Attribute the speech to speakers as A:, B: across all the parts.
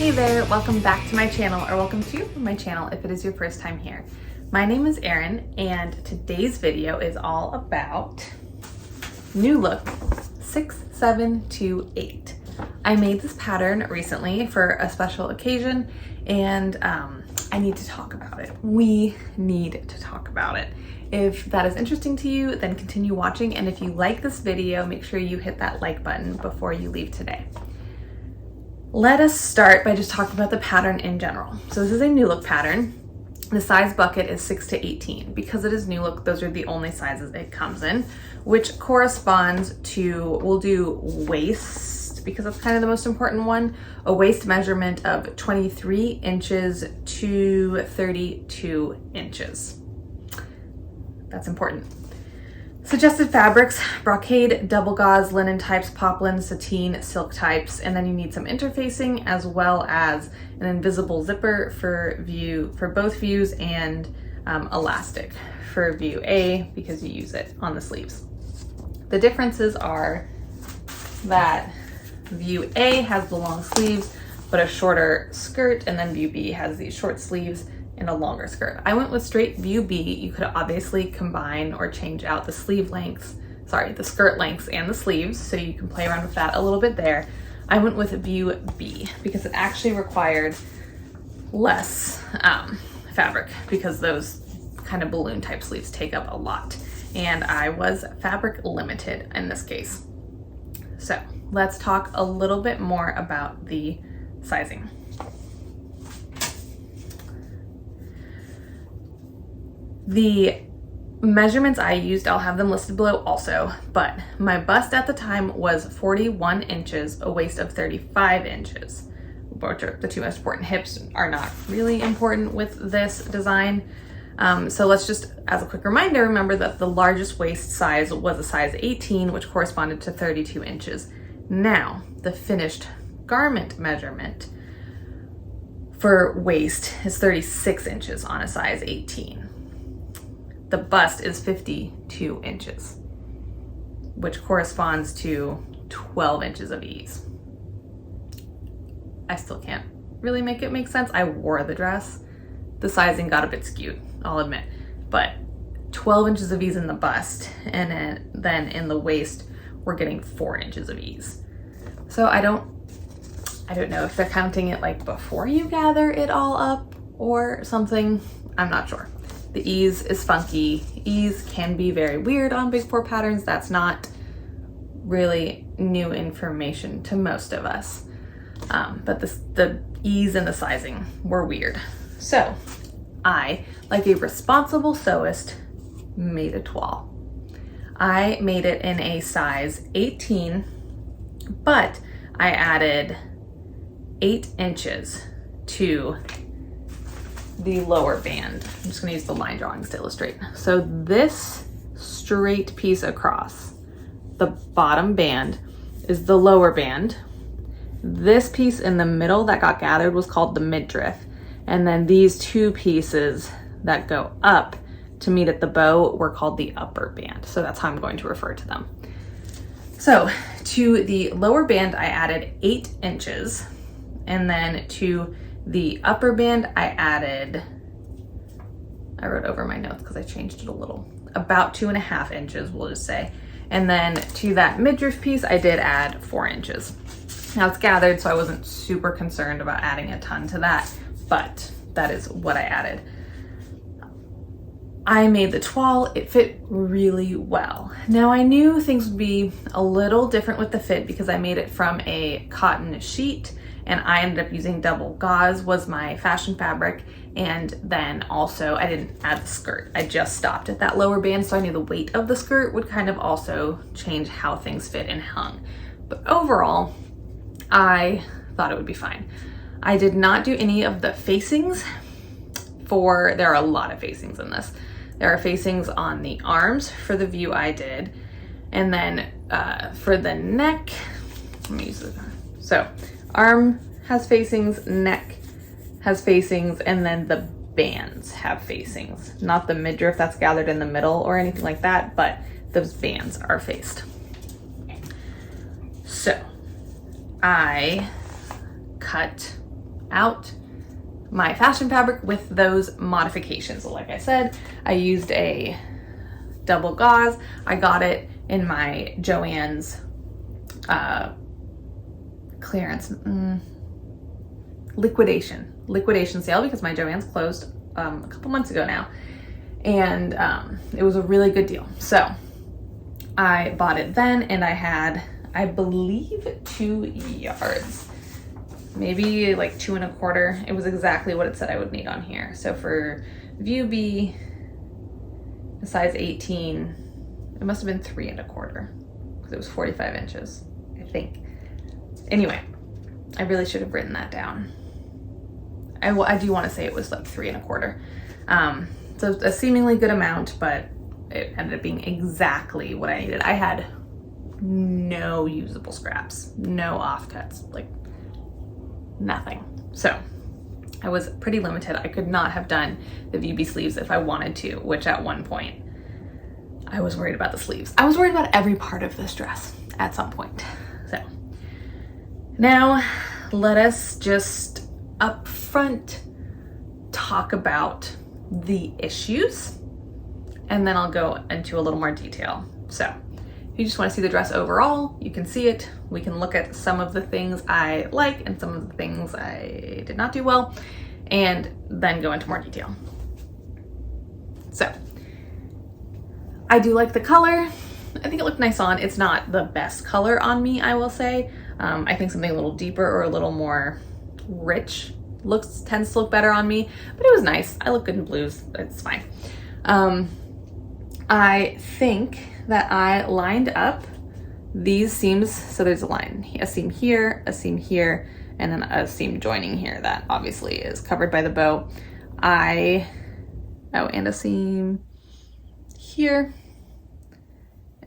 A: Hey there, welcome back to my channel, or welcome to my channel if it is your first time here. My name is Erin, and today's video is all about new look 6728. I made this pattern recently for a special occasion, and I need to talk about it. We need to talk about it. If that is interesting to you, then continue watching, and if you like this video, make sure you hit that like button before you leave today. Let us start by just talking about the pattern in general. So this is a new look pattern. The size bucket is 6 to 18. Because it is new look, those are the only sizes it comes in, which corresponds to, we'll do waist, because that's kind of the most important one, a waist measurement of 23 inches to 32 inches. That's important. Suggested fabrics: brocade, double gauze, linen types, poplin, sateen, silk types, and then you need some interfacing as well as an invisible zipper for both views, and elastic for view A because you use it on the sleeves. The differences are that view A has the long sleeves but a shorter skirt, and then view B has these short sleeves and a longer skirt. I went with straight view B. You could obviously combine or change out the sleeve lengths, the skirt lengths and the sleeves, so you can play around with that a little bit there. I went with view B because it actually required less fabric, because those kind of balloon type sleeves take up a lot, and I was fabric limited in this case. So let's talk a little bit more about the sizing. The measurements I used, I'll have them listed below also, but my bust at the time was 41 inches, a waist of 35 inches. Which are the two most important. Hips are not really important with this design. So let's just, as a quick reminder, remember that the largest waist size was a size 18, which corresponded to 32 inches. Now, the finished garment measurement for waist is 36 inches on a size 18. The bust is 52 inches, which corresponds to 12 inches of ease. I still can't really make it make sense. I wore the dress. The sizing got a bit skewed, I'll admit, but 12 inches of ease in the bust, and then in the waist, we're getting 4 inches of ease. So I don't know if they're counting it like before you gather it all up or something. I'm not sure. The ease is funky. Ease can be very weird on Big Four patterns. That's not really new information to most of us. But the ease and the sizing were weird. So I, like a responsible sewist, made a toile. I made it in a size 18, but I added 8 inches to the lower band. I'm just gonna use the line drawings to illustrate. So this straight piece across the bottom band is the lower band. This piece in the middle that got gathered was called the midriff. And then these two pieces that go up to meet at the bow were called the upper band. So that's how I'm going to refer to them. So to the lower band, I added 8 inches. And then to the upper band, I wrote over my notes because I changed it a little, about 2.5 inches, we'll just say. And then to that midriff piece, I did add 4 inches. Now it's gathered, so I wasn't super concerned about adding a ton to that, but that is what I added. I made the toile. It fit really well. Now I knew things would be a little different with the fit because I made it from a cotton sheet, and I ended up using double gauze was my fashion fabric. And then also I didn't add the skirt. I just stopped at that lower band, so I knew the weight of the skirt would kind of also change how things fit and hung. But overall, I thought it would be fine. I did not do any of the facings there are a lot of facings in this. There are facings on the arms for the view I did. And then for the neck, let me use this. So arm has facings, neck has facings, and then the bands have facings. Not the midriff that's gathered in the middle or anything like that, but those bands are faced. So I cut out my fashion fabric with those modifications. So like I said, I used a double gauze. I got it in my Joann's clearance, liquidation sale, because my Joann's closed a couple months ago now. And it was a really good deal. So I bought it then, and I had, I believe, 2 yards, maybe like 2 1/4. It was exactly what it said I would need on here. So for View B, a size 18, it must have been 3 1/4 because it was 45 inches, I think. Anyway, I really should have written that down. I do want to say it was like 3 1/4. So a seemingly good amount, but it ended up being exactly what I needed. I had no usable scraps, no offcuts, like nothing. So I was pretty limited. I could not have done the VB sleeves if I wanted to, which at one point I was worried about the sleeves. I was worried about every part of this dress at some point. So now let us just up front talk about the issues, and then I'll go into a little more detail. So if you just want to see the dress overall, you can see it. We can look at some of the things I like and some of the things I did not do well, and then go into more detail. So I do like the color. I think it looked nice on. It's not the best color on me, I will say. I think something a little deeper or a little more rich tends to look better on me, but it was nice. I look good in blues. It's fine. I think that I lined up these seams. So there's a seam here, and then a seam joining here that obviously is covered by the bow. And a seam here,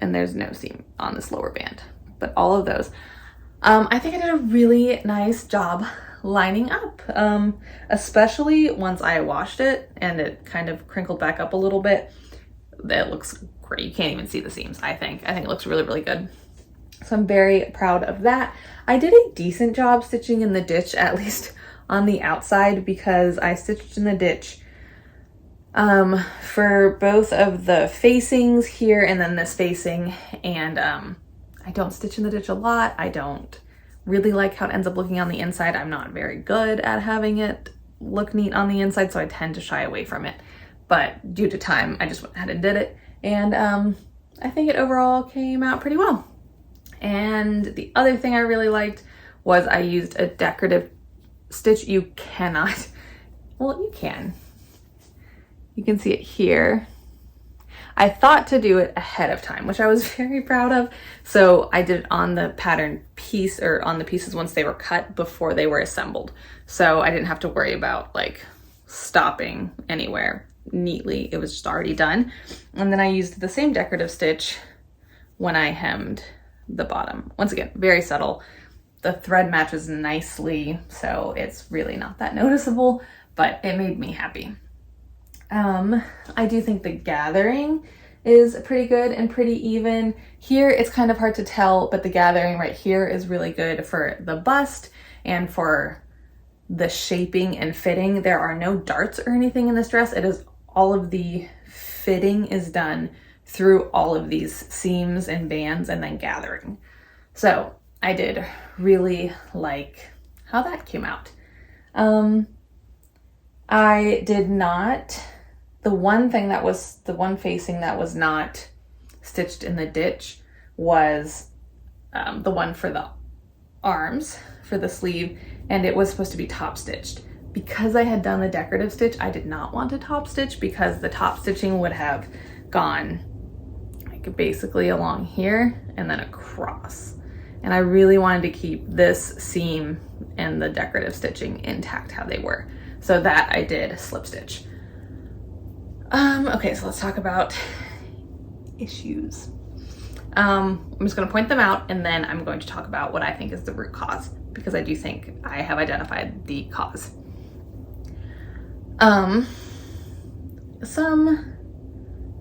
A: and there's no seam on this lower band, but all of those. I think I did a really nice job lining up, especially once I washed it and it kind of crinkled back up a little bit. It looks great. You can't even see the seams, I think. I think it looks really, really good. So I'm very proud of that. I did a decent job stitching in the ditch, at least on the outside, because I stitched in the ditch for both of the facings here and then this facing. And I don't stitch in the ditch a lot. I don't really like how it ends up looking on the inside. I'm not very good at having it look neat on the inside, so I tend to shy away from it. But due to time, I just went ahead and did it. And I think it overall came out pretty well. And the other thing I really liked was I used a decorative stitch. You cannot, well, you can. You can see it here. I thought to do it ahead of time, which I was very proud of. So I did it on the pattern piece, or on the pieces once they were cut before they were assembled. So I didn't have to worry about like stopping anywhere neatly. It was just already done. And then I used the same decorative stitch when I hemmed the bottom. Once again, very subtle. The thread matches nicely, so it's really not that noticeable, but it made me happy. I do think the gathering is pretty good and pretty even. Here it's kind of hard to tell, but the gathering right here is really good for the bust and for the shaping and fitting. There are no darts or anything in this dress. It is all of the fitting is done through all of these seams and bands and then gathering. So I did really like how that came out. I did not, the one facing that was not stitched in the ditch was the one for the arms, for the sleeve, and it was supposed to be top stitched. Because I had done the decorative stitch, I did not want to top stitch because the top stitching would have gone like basically along here and then across. And I really wanted to keep this seam and the decorative stitching intact how they were. So that I did slip stitch. Okay, so let's talk about issues. I'm just gonna point them out and then I'm going to talk about what I think is the root cause, because I do think I have identified the cause. Some,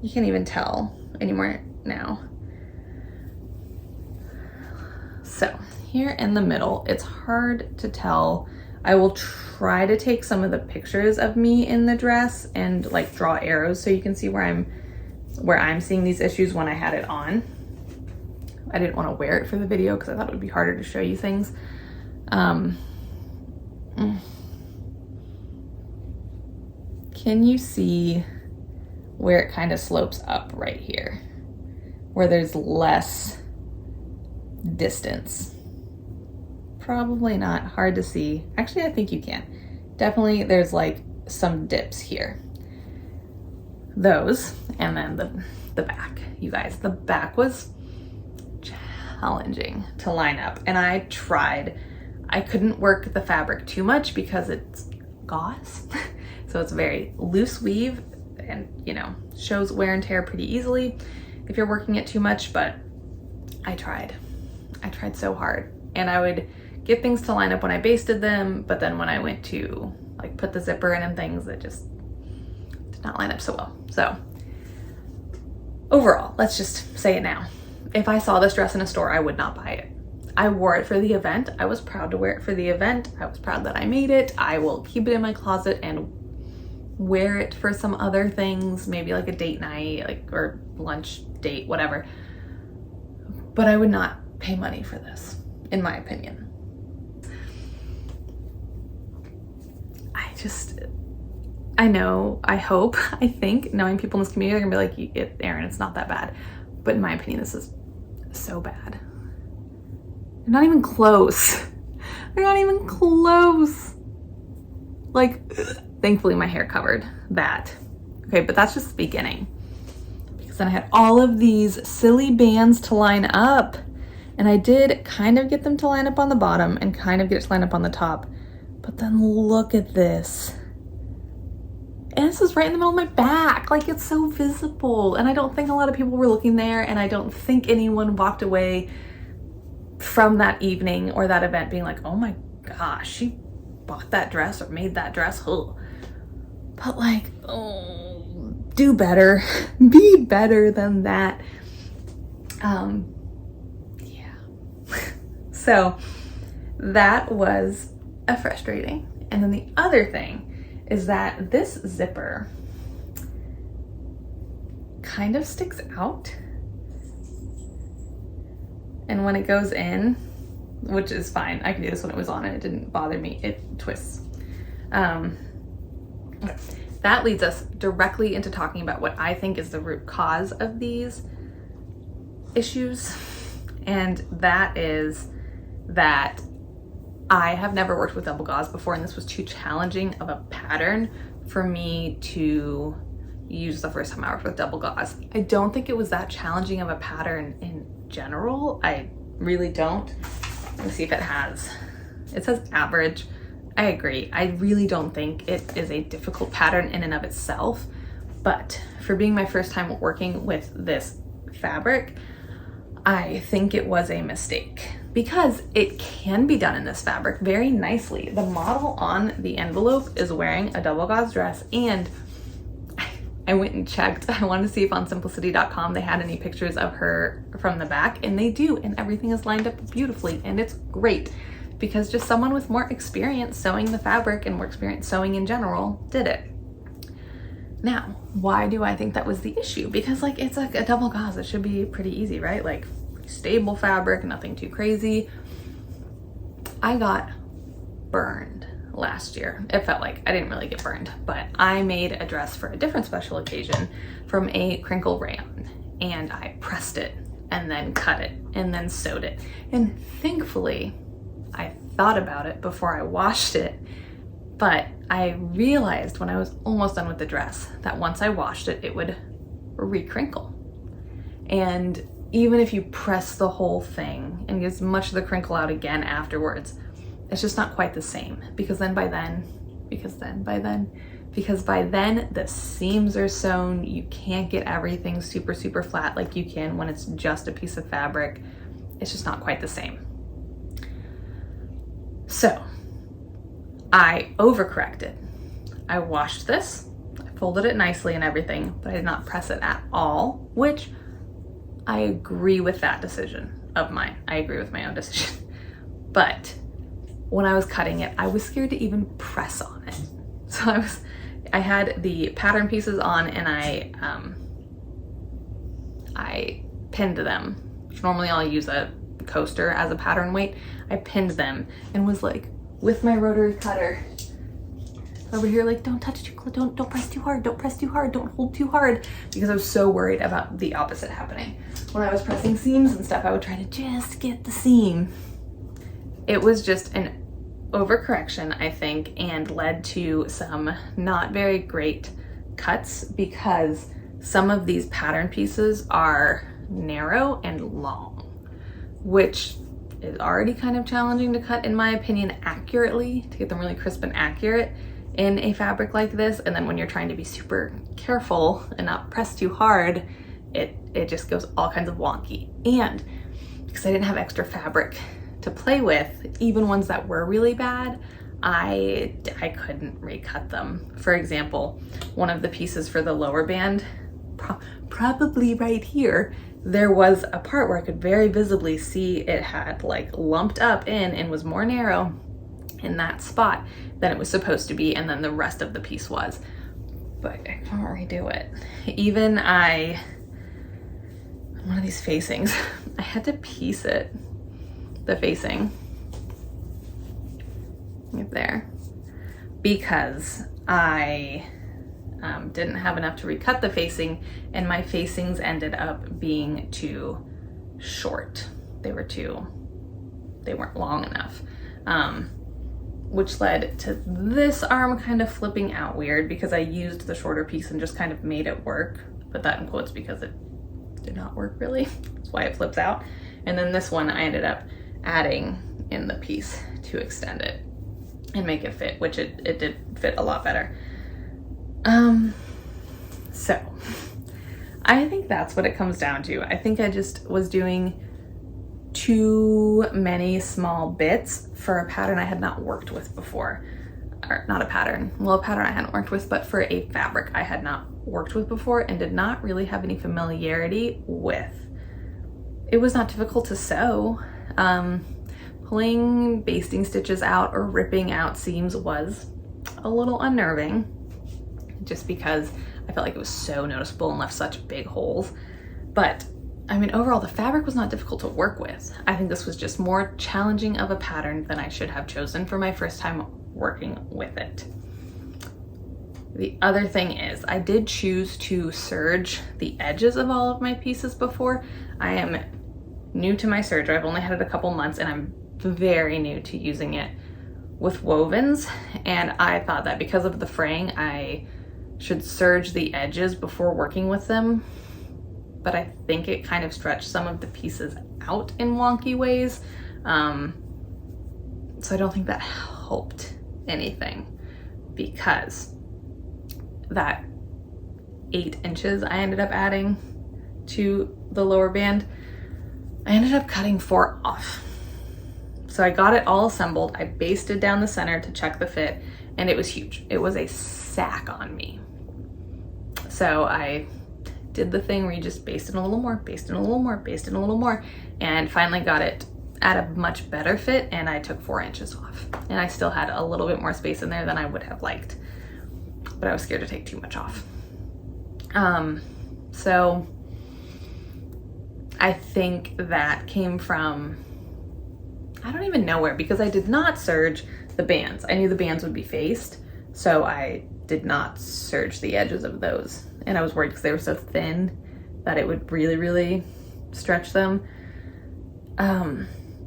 A: you can't even tell anymore now. So here in the middle, it's hard to tell. I will try to take some of the pictures of me in the dress and like draw arrows so you can see where I'm seeing these issues when I had it on. I didn't want to wear it for the video because I thought it would be harder to show you things. Can you see where it kind of slopes up right here, where there's less distance? Probably not, hard to see. Actually, I think you can. Definitely there's like some dips here. Those, and then the back, you guys. The back was challenging to line up, and I tried. I couldn't work the fabric too much because it's gauze. So it's very loose weave and, you know, shows wear and tear pretty easily if you're working it too much, but I tried so hard, and I would get things to line up when I basted them, but then when I went to like put the zipper in and things, it just did not line up so well. So overall, let's just say it now. If I saw this dress in a store, I would not buy it. I wore it for the event. I was proud to wear it for the event. I was proud that I made it. I will keep it in my closet and wear it for some other things, maybe like a date night, like, or lunch date, whatever. But I would not pay money for this, in my opinion. I hope, I think, knowing people in this community, they're gonna be like, Erin, it's not that bad. But in my opinion, this is so bad. They're not even close. They're not even close. Like, thankfully my hair covered that. Okay, but that's just the beginning. Because then I had all of these silly bands to line up. And I did kind of get them to line up on the bottom and kind of get it to line up on the top. But then look at this. And this is right in the middle of my back. Like, it's so visible. And I don't think a lot of people were looking there, and I don't think anyone walked away from that evening or that event being like, oh my gosh, she bought that dress or made that dress. Ugh. But like, oh, do better. Be better than that. Yeah. So that was frustrating. And then the other thing is that this zipper kind of sticks out. And when it goes in, which is fine, I can do this when it was on and it didn't bother me, it twists. Okay. That leads us directly into talking about what I think is the root cause of these issues. And that is that I have never worked with double gauze before, and this was too challenging of a pattern for me to use the first time I worked with double gauze. I don't think it was that challenging of a pattern in general. I really don't. Let me see if it has. It says average. I agree. I really don't think it is a difficult pattern in and of itself, but for being my first time working with this fabric, I think it was a mistake because it can be done in this fabric very nicely. The model on the envelope is wearing a double gauze dress, and I went and checked. I wanted to see if on simplicity.com they had any pictures of her from the back, and they do, and everything is lined up beautifully, and it's great because just someone with more experience sewing the fabric and more experience sewing in general did it. Now, why do I think that was the issue? Because like, it's like a double gauze, it should be pretty easy, right? Like stable fabric, nothing too crazy. I got burned last year. It felt like I didn't really get burned, but I made a dress for a different special occasion from a crinkle rayon, and I pressed it and then cut it and then sewed it. And thankfully, I thought about it before I washed it, but I realized when I was almost done with the dress that once I washed it, it would re-crinkle. And even if you press the whole thing and get as much of the crinkle out again afterwards, it's just not quite the same because by then the seams are sewn. You can't get everything super, super flat like you can when it's just a piece of fabric. It's just not quite the same. So I overcorrected. I washed this, I folded it nicely and everything, but I did not press it at all, which I agree with that decision of mine. I agree with my own decision. But
B: when I was cutting it, I was scared to even press on it. So I had the pattern pieces on, and I pinned them. Normally I'll use a coaster as a pattern weight. I pinned them and was like, with my rotary cutter over here, like, don't touch too close, don't press too hard, don't press too hard, don't hold too hard, because I was so worried about the opposite happening. When I was pressing seams and stuff, I would try to just get the seam. It was just an overcorrection, I think, and led to some not very great cuts because some of these pattern pieces are narrow and long, which is already kind of challenging to cut, in my opinion, accurately, to get them really crisp and accurate in a fabric like this. And then when you're trying to be super careful and not press too hard, it just goes all kinds of wonky. And because I didn't have extra fabric to play with, even ones that were really bad, I couldn't recut them. For example, one of the pieces for the lower band, probably right here, there was a part where I could very visibly see it had like lumped up in and was more narrow in that spot than it was supposed to be, and then the rest of the piece was. But I can't redo it. Even one of these facings, I had to piece it, the facing right there, because I didn't have enough to recut the facing, and my facings ended up being too short. They weren't long enough, which led to this arm kind of flipping out weird because I used the shorter piece and just kind of made it work. Put that in quotes because it did not work really. That's why it flips out. And then this one I ended up adding in the piece to extend it and make it fit, which it did fit a lot better. So I think that's what it comes down to. I think I just was doing too many small bits for a pattern I had not worked with before. Or not a pattern, well, a pattern I hadn't worked with, but for a fabric I had not worked with before and did not really have any familiarity with. It was not difficult to sew. Pulling basting stitches out or ripping out seams was a little unnerving, just because I felt like it was so noticeable and left such big holes. But I mean, overall, the fabric was not difficult to work with. I think this was just more challenging of a pattern than I should have chosen for my first time working with it. The other thing is, I did choose to serge the edges of all of my pieces before. I am new to my serger. I've only had it a couple months, and I'm very new to using it with wovens. And I thought that because of the fraying, I should serge the edges before working with them. But I think it kind of stretched some of the pieces out in wonky ways. So I don't think that helped anything, because that 8 inches I ended up adding to the lower band, I ended up cutting 4 off. So I got it all assembled. I basted down the center to check the fit, and it was huge. It was a sack on me. So I did the thing where you just baste it a little more, baste it a little more, baste it a little more, and finally got it at a much better fit, and I took 4 inches off. And I still had a little bit more space in there than I would have liked, but I was scared to take too much off. So I think that came from, I don't even know where, because I did not serge the bands. I knew the bands would be faced, so I did not serge the edges of those. And I was worried because they were so thin that it would really, really stretch them.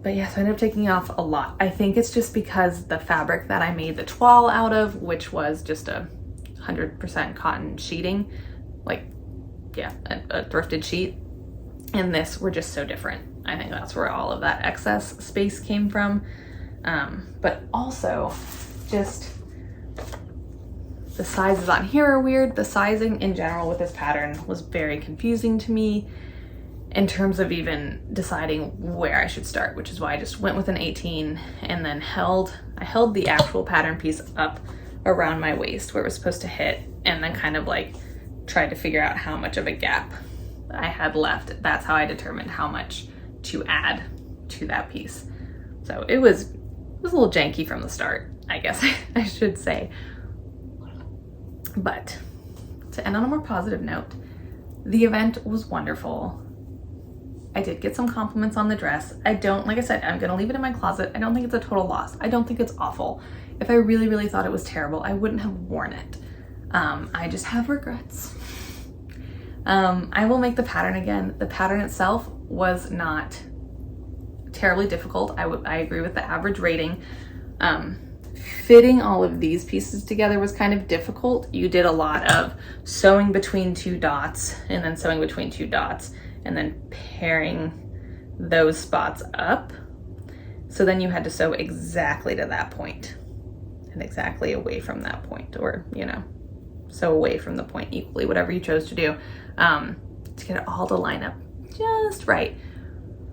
B: But yeah, so I ended up taking off a lot. I think it's just because the fabric that I made the toile out of, which was just a 100% cotton sheeting, like, yeah, a thrifted sheet, and this were just so different. I think that's where all of that excess space came from. But also just the sizes on here are weird. The sizing in general with this pattern was very confusing to me in terms of even deciding where I should start, which is why I just went with an 18 and then I held the actual pattern piece up around my waist where it was supposed to hit, and then kind of like tried to figure out how much of a gap I had left. That's how I determined how much to add to that piece. So it was was a little janky from the start, I guess I should say. But to end on a more positive note, the event was wonderful. I did get some compliments on the dress. Like I said, I'm gonna leave it in my closet. I don't think it's a total loss. I don't think it's awful. If I really, really thought it was terrible, I wouldn't have worn it. I just have regrets. I will make the pattern again. The pattern itself was not terribly difficult. I agree with the average rating. Fitting all of these pieces together was kind of difficult. You did a lot of sewing between two dots and then sewing between two dots and then pairing those spots up. So then you had to sew exactly to that point and exactly away from that point, or, you know, sew away from the point equally, whatever you chose to do, to get it all to line up just right.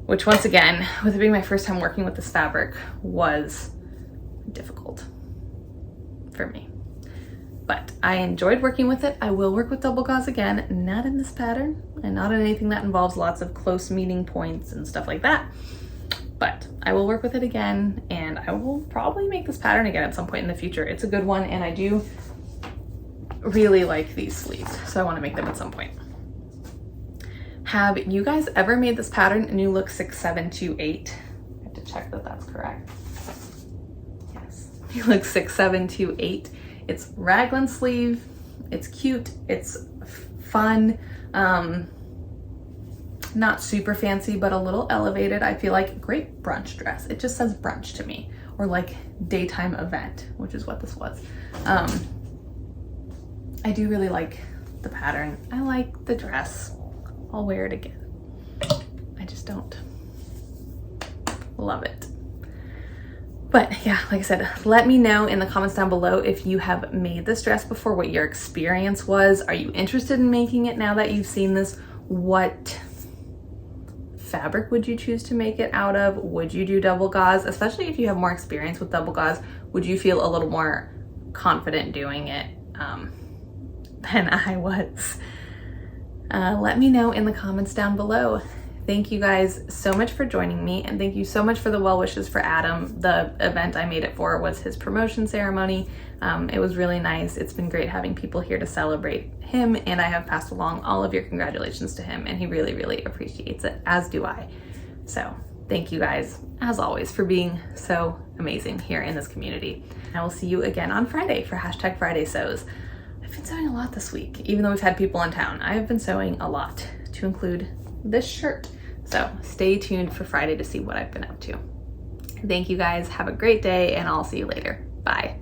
B: Which, once again, with it being my first time working with this fabric, was difficult for me. But I enjoyed working with it. I will work with double gauze again, not in this pattern and not in anything that involves lots of close meeting points and stuff like that. But I will work with it again, and I will probably make this pattern again at some point in the future. It's a good one, and I do really like these sleeves, so I want to make them at some point. Have you guys ever made this pattern and you look 6, 7, 2, 8? I have to check that that's correct. Yes, you look 6, 7, 2, 8. It's raglan sleeve. It's cute. It's fun. Not super fancy, but a little elevated. I feel like great brunch dress. It just says brunch to me, or like daytime event, which is what this was. I do really like the pattern. I like the dress. I'll wear it again. I just don't love it. But yeah, like I said, let me know in the comments down below if you have made this dress before, what your experience was. Are you interested in making it now that you've seen this? What fabric would you choose to make it out of? Would you do double gauze? Especially if you have more experience with double gauze, would you feel a little more confident doing it than I was? Let me know in the comments down below. Thank you guys so much for joining me, and thank you so much for the well wishes for Adam. The event I made it for was his promotion ceremony. It was really nice. It's been great having people here to celebrate him, and I have passed along all of your congratulations to him, and he really, really appreciates it, as do I. So thank you guys, as always, for being so amazing here in this community. I will see you again on Friday for #FridaySews. I've been sewing a lot this week, even though we've had people in town. I have been sewing a lot, to include this shirt. So stay tuned for Friday to see what I've been up to. Thank you guys. Have a great day, and I'll see you later. Bye.